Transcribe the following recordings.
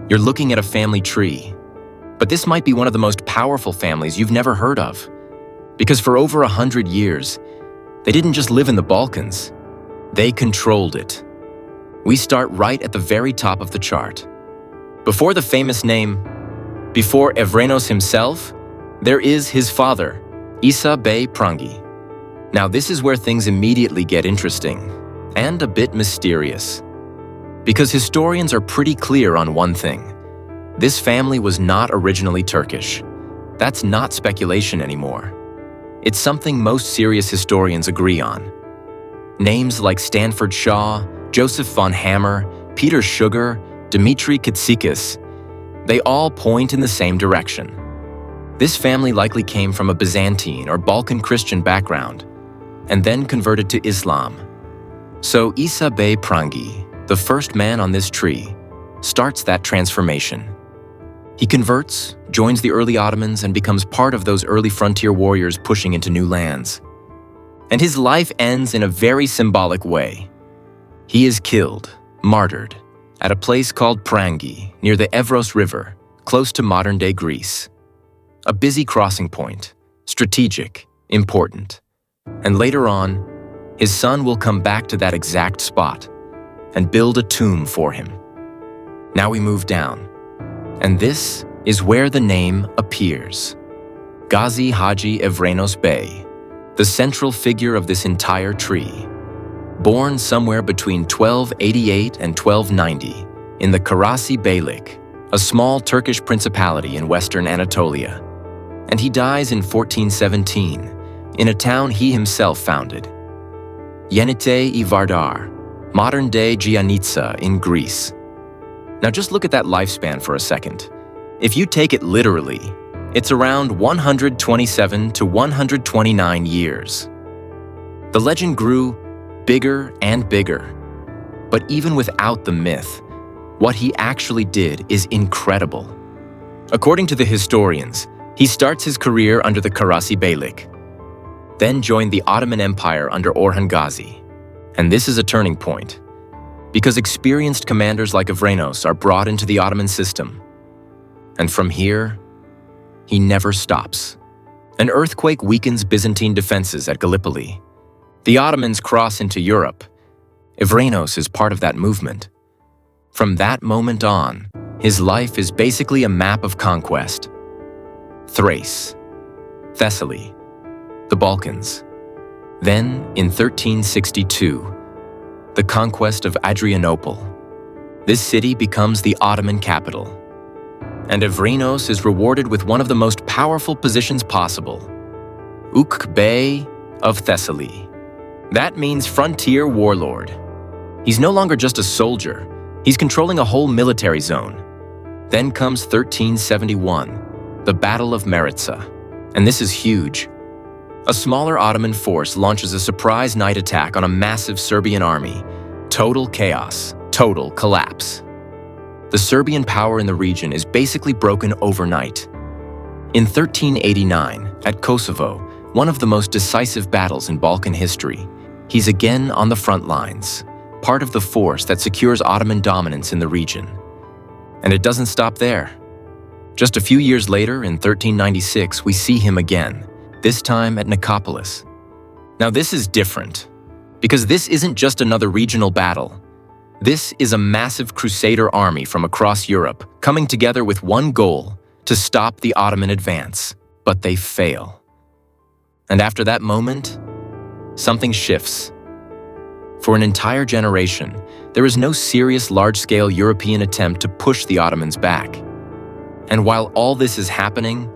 You're looking at a family tree. But this might be one of the most powerful families you've never heard of. Because for over 100 years, they didn't just live in the Balkans. They controlled it. We start right at the very top of the chart. Before the famous name, before Evrenos himself, there is his father, İsa Bey Prangi. Now this is where things immediately get interesting and a bit mysterious. Because historians are pretty clear on one thing. This family was not originally Turkish. That's not speculation anymore. It's something most serious historians agree on. Names like Stanford Shaw, Joseph von Hammer, Peter Sugar, Dimitri Kitsikis, they all point in the same direction. This family likely came from a Byzantine or Balkan Christian background and then converted to Islam. So İsa Bey Prangi, the first man on this tree, starts that transformation. He converts, joins the early Ottomans, and becomes part of those early frontier warriors pushing into new lands. And his life ends in a very symbolic way. He is killed, martyred, at a place called Prangi, near the Evros River, close to modern-day Greece. A busy crossing point, strategic, important. And later on, his son will come back to that exact spot and build a tomb for him. Now we move down, and this is where the name appears. Gazi Haji Evrenos Bey, the central figure of this entire tree. Born somewhere between 1288 and 1290 in the Karasi Beylik, a small Turkish principality in western Anatolia. And he dies in 1417 in a town he himself founded, Yenite Vardar, modern-day Giannitsa in Greece. Now just look at that lifespan for a second. If you take it literally, it's around 127 to 129 years. The legend grew bigger and bigger. But even without the myth, what he actually did is incredible. According to the historians, he starts his career under the Karasi Beylik, then joined the Ottoman Empire under Orhan Gazi. And this is a turning point, because experienced commanders like Evrenos are brought into the Ottoman system. And from here, he never stops. An earthquake weakens Byzantine defenses at Gallipoli. The Ottomans cross into Europe. Evrenos is part of that movement. From that moment on, his life is basically a map of conquest. Thrace, Thessaly, the Balkans. Then, in 1362, the conquest of Adrianople. This city becomes the Ottoman capital. And Evrenos is rewarded with one of the most powerful positions possible, 𝐸𝐾 Bey of Thessaly. That means frontier warlord. He's no longer just a soldier, he's controlling a whole military zone. Then comes 1371, the Battle of Maritsa. And this is huge. A smaller Ottoman force launches a surprise night attack on a massive Serbian army. Total chaos, total collapse. The Serbian power in the region is basically broken overnight. In 1389, at Kosovo, one of the most decisive battles in Balkan history, he's again on the front lines, part of the force that secures Ottoman dominance in the region. And it doesn't stop there. Just a few years later, in 1396, we see him again, this time at Nicopolis. Now this is different, because this isn't just another regional battle. This is a massive crusader army from across Europe coming together with one goal, to stop the Ottoman advance. But they fail. And after that moment, something shifts. For an entire generation, there is no serious large-scale European attempt to push the Ottomans back. And while all this is happening,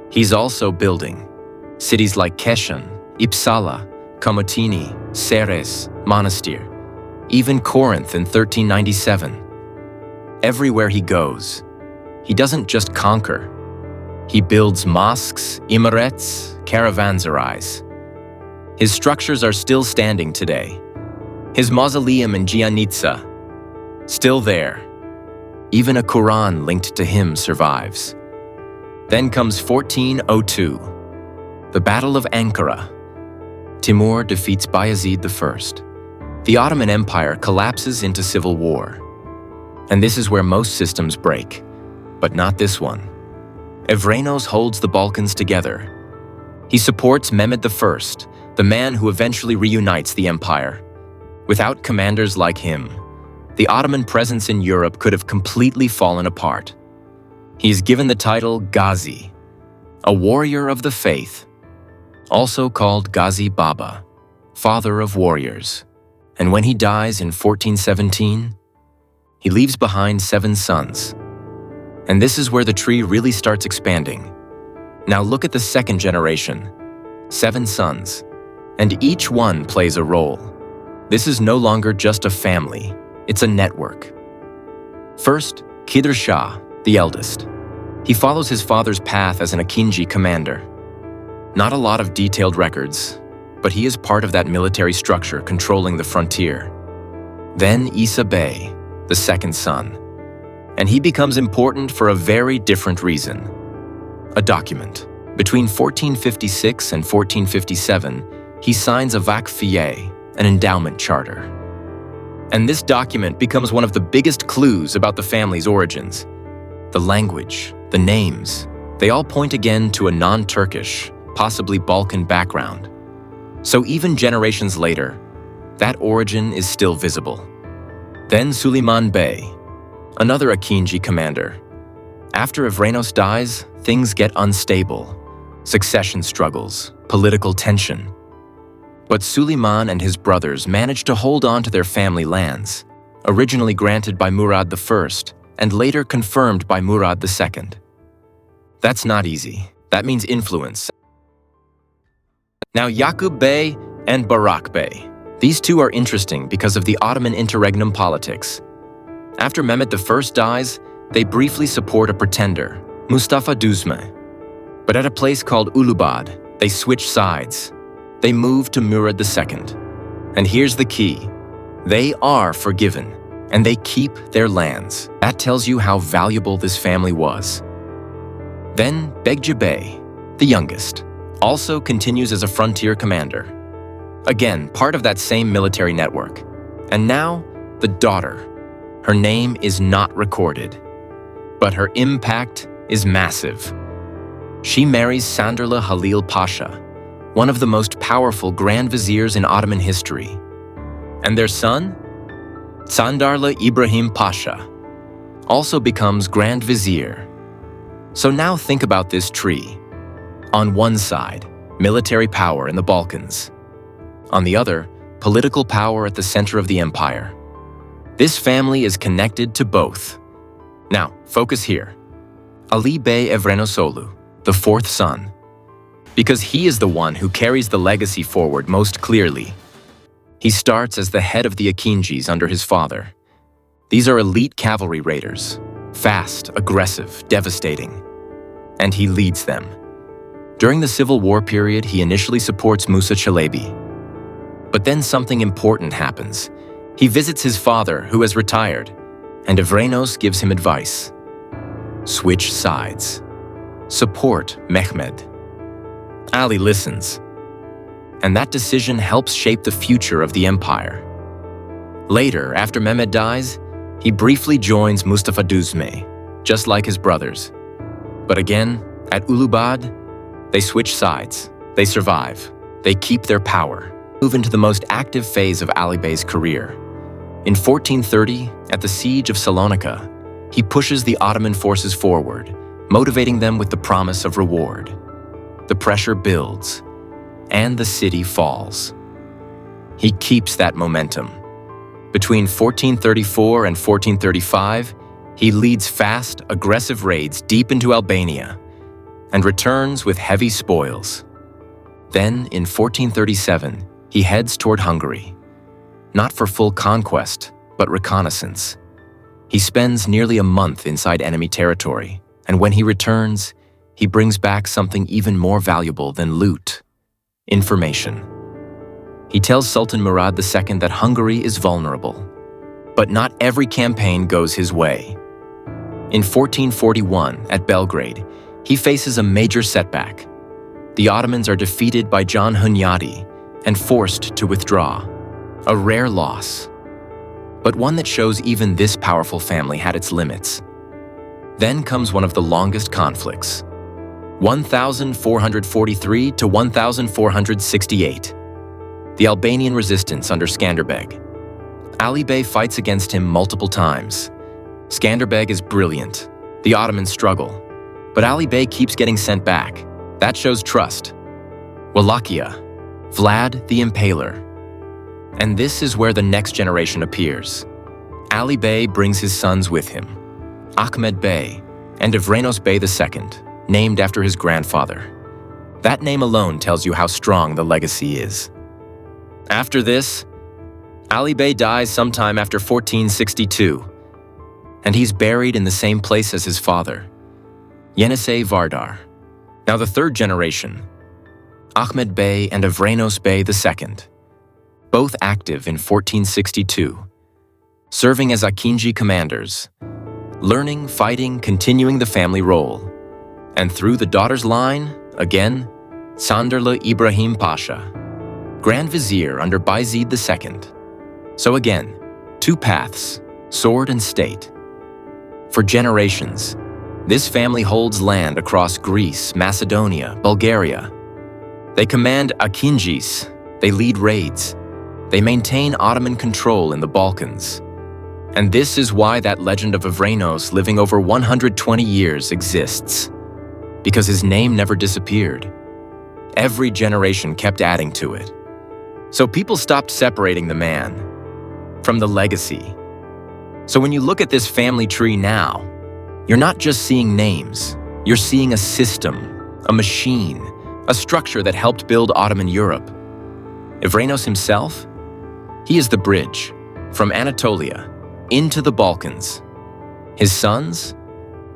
he's also building. Cities like Keshan, Uppsala, Komotini, Ceres, Monastir, even Corinth in 1397. Everywhere he goes, he doesn't just conquer. He builds mosques, imarets, caravanserais. His structures are still standing today. His mausoleum in Giannitsa, still there. Even a Quran linked to him survives. Then comes 1402, the Battle of Ankara. Timur defeats Bayezid I. The Ottoman Empire collapses into civil war. And this is where most systems break, but not this one. Evrenos holds the Balkans together. He supports Mehmed I, the man who eventually reunites the empire. Without commanders like him, the Ottoman presence in Europe could have completely fallen apart. He is given the title Gazi, a warrior of the faith, also called Gazi Baba, father of warriors. And when he dies in 1417, he leaves behind 7 sons. And this is where the tree really starts expanding. Now look at the second generation, 7 sons, and each one plays a role. This is no longer just a family, it's a network. First, Khidr Shah, the eldest. He follows his father's path as an 𝐼𝐭𝐥 commander. Not a lot of detailed records, but he is part of that military structure controlling the frontier. Then Isa Bey, the second son, and he becomes important for a very different reason. A document. Between 1456 and 1457, he signs a vakfiye, an endowment charter. And this document becomes one of the biggest clues about the family's origins. The language, the names, they all point again to a non-Turkish, possibly Balkan background. So even generations later, that origin is still visible. Then Süleyman Bey, another 𝐼𝐭𝐥 commander. After Evrenos dies, things get unstable. Succession struggles, political tension. But Süleyman and his brothers manage to hold on to their family lands, originally granted by Murad I and later confirmed by Murad II. That's not easy. That means influence. Now Yaqub Bey and Barak Bey. These two are interesting because of the Ottoman interregnum politics. After Mehmed I dies, they briefly support a pretender, Mustafa Düzme. But at a place called Ulubad, they switch sides. They move to Murad II. And here's the key. They are forgiven, and they keep their lands. That tells you how valuable this family was. Then Begci Bey, the youngest, also continues as a frontier commander. Again, part of that same military network. And now, the daughter. Her name is not recorded, but her impact is massive. She marries Sandarlı Halil Pasha, one of the most powerful Grand Viziers in Ottoman history. And their son, Sandarlı İbrahim Pasha, also becomes Grand Vizier. So now think about this tree. On one side, military power in the Balkans. On the other, political power at the center of the empire. This family is connected to both. Now, focus here. Ali Bey Evrenosolu, the 4th son. Because he is the one who carries the legacy forward most clearly. He starts as the head of the 𝐼𝐭𝐥s under his father. These are elite cavalry raiders, fast, aggressive, devastating. And he leads them. During the Civil War period, he initially supports Musa Çelebi. But then something important happens. He visits his father, who has retired, and Evrenos gives him advice. Switch sides. Support Mehmed. Ali listens. And that decision helps shape the future of the empire. Later, after Mehmed dies, he briefly joins Mustafa Düzme, just like his brothers. But again, at Ulubad, they switch sides. They survive. They keep their power. Move into the most active phase of Ali Bey's career. In 1430, at the siege of Salonika, he pushes the Ottoman forces forward, motivating them with the promise of reward. The pressure builds, and the city falls. He keeps that momentum. Between 1434 and 1435, he leads fast, aggressive raids deep into Albania and returns with heavy spoils. Then, in 1437, he heads toward Hungary. Not for full conquest, but reconnaissance. He spends nearly a month inside enemy territory, and when he returns, he brings back something even more valuable than loot: information. He tells Sultan Murad II that Hungary is vulnerable, but not every campaign goes his way. In 1441, at Belgrade, he faces a major setback. The Ottomans are defeated by John Hunyadi and forced to withdraw. A rare loss. but one that shows even this powerful family had its limits. Then comes one of the longest conflicts, 1443 to 1468. The Albanian resistance under Skanderbeg. Ali Bey fights against him multiple times. Skanderbeg is brilliant. The Ottomans struggle. But Ali Bey keeps getting sent back. That shows trust. Wallachia. Vlad the Impaler. And this is where the next generation appears. Ali Bey brings his sons with him, Ahmed Bey and Evrenos Bey II, named after his grandfather. That name alone tells you how strong the legacy is. After this, Ali Bey dies sometime after 1462, and he's buried in the same place as his father, Yenisei Vardar. Now the third generation, Ahmed Bey and Evrenos Bey II, both active in 1462, serving as 𝐸𝐭𝐥 commanders, learning, fighting, continuing the family role. And through the daughter's line, again, Sanderli Ibrahim Pasha, Grand Vizier under Bayezid II. So again, two paths, sword and state. For generations, this family holds land across Greece, Macedonia, Bulgaria. They command 𝐸𝐭𝐥s, they lead raids, they maintain Ottoman control in the Balkans. And this is why that legend of Evrenos living over 120 years exists. Because his name never disappeared. Every generation kept adding to it. So people stopped separating the man from the legacy. So when you look at this family tree now, you're not just seeing names, you're seeing a system, a machine, a structure that helped build Ottoman Europe. Evrenos himself, he is the bridge from Anatolia into the Balkans. His sons,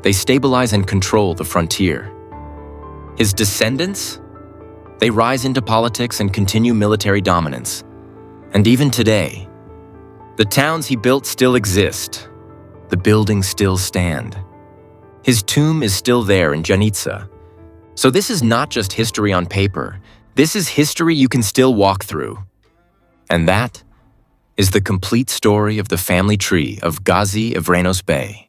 they stabilize and control the frontier. His descendants, they rise into politics and continue military dominance. And even today, the towns he built still exist. The buildings still stand. His tomb is still there in Janitsa. So this is not just history on paper. This is history you can still walk through. And that is the complete story of the family tree of Gazi Evrenos Bey.